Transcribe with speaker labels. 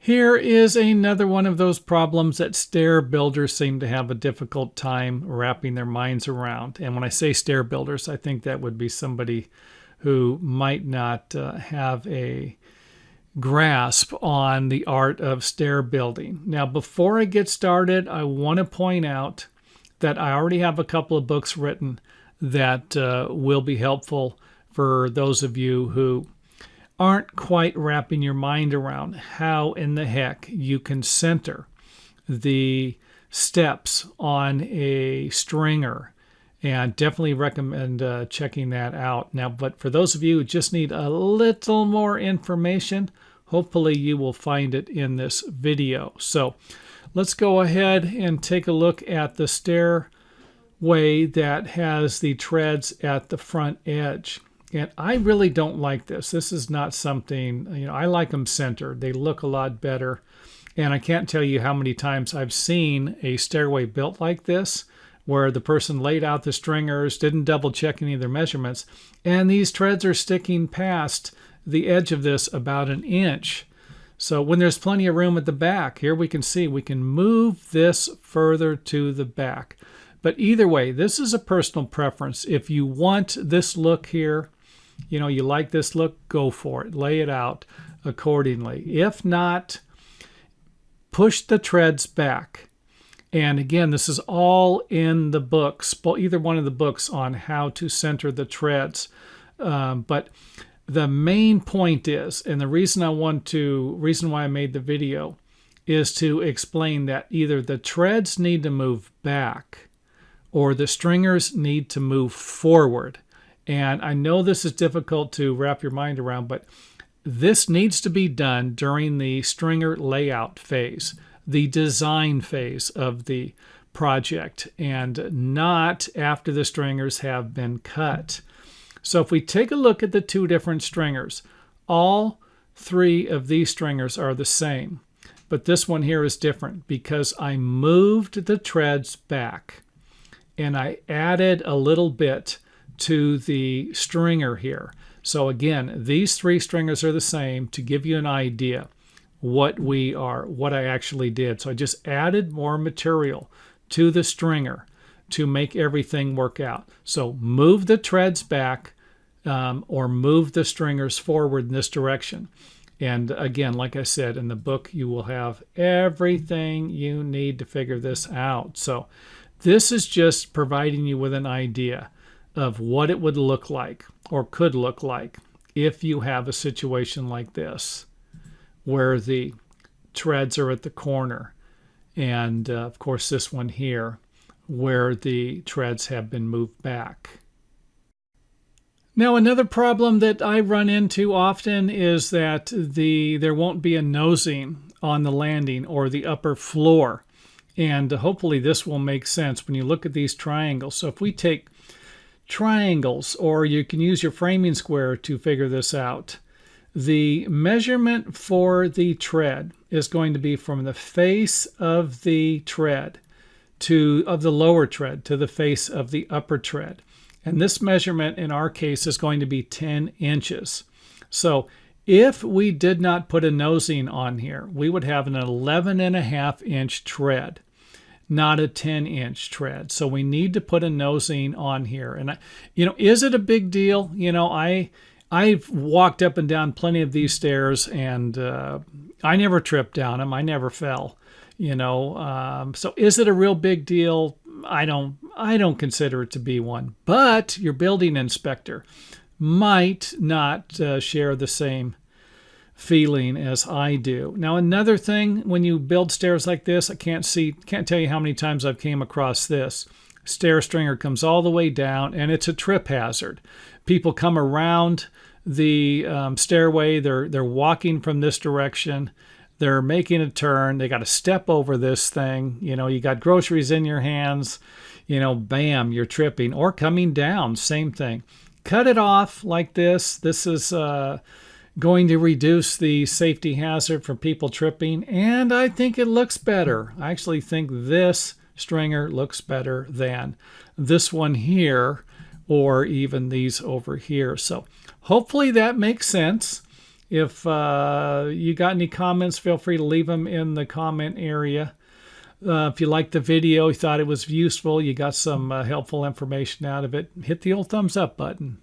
Speaker 1: Here is another one of those problems that stair builders seem to have a difficult time wrapping their minds around. And when I say stair builders, I think that would be somebody who might not have a grasp on the art of stair building. Now, before I get started, I want to point out that I already have a couple of books written that will be helpful for those of you who aren't quite wrapping your mind around how in the heck you can center the steps on a stringer, and definitely recommend checking that out. Now, but for those of you who just need a little more information, hopefully you will find it in this video. So let's go ahead and take a look at the stairway that has the treads at the front edge. And I really don't like this. This is not something, I like them centered. They look a lot better. And I can't tell you how many times I've seen a stairway built like this, where the person laid out the stringers, didn't double check any of their measurements, and these treads are sticking past the edge of this about an inch. So when there's plenty of room at the back, here we can see we can move this further to the back. But either way, this is a personal preference. If you want this look here, you like this look, go for it. Lay it out accordingly. If not, push the treads back. And again, this is all in the books, either one of the books on how to center the treads. But the main point is, and the reason why I made the video is to explain that either the treads need to move back or the stringers need to move forward. And I know this is difficult to wrap your mind around, but this needs to be done during the stringer layout phase, the design phase of the project, and not after the stringers have been cut. So if we take a look at the two different stringers, all three of these stringers are the same, but this one here is different because I moved the treads back and I added a little bit to the stringer here. So again, these three stringers are the same to give you an idea what I actually did. So I just added more material to the stringer to make everything work out. So move the treads back or move the stringers forward in this direction. And again, like I said, in the book, you will have everything you need to figure this out. So this is just providing you with an idea of what it would look like or could look like if you have a situation like this where the treads are at the corner, and of course this one here where the treads have been moved back. Now, another problem that I run into often is that there won't be a nosing on the landing or the upper floor, and hopefully this will make sense when you look at these triangles. So if we take triangles, or you can use your framing square to figure this out, the measurement for the tread is going to be from the face of the tread of the lower tread to the face of the upper tread. And this measurement in our case is going to be 10 inches. So if we did not put a nosing on here, we would have an 11.5-inch tread, not a 10-inch tread. So we need to put a nosing on here. And is it a big deal? I've walked up and down plenty of these stairs, and I never tripped down them. I never fell. So is it a real big deal? I don't consider it to be one. But your building inspector might not share the same feeling as I do. Now, another thing, when you build stairs like this, I can't tell you how many times I've came across this. Stair stringer comes all the way down, and it's a trip hazard. People come around the stairway. They're walking from this direction. They're making a turn. They got to step over this thing. You got groceries in your hands. Bam, you're tripping. Or coming down, same thing. Cut it off like this. This is going to reduce the safety hazard from people tripping, and I think it looks better. I actually think this stringer looks better than this one here, or even these over here. So hopefully that makes sense. If you got any comments, feel free to leave them in the comment area. If you liked the video, you thought it was useful, you got some helpful information out of it, hit the old thumbs up button.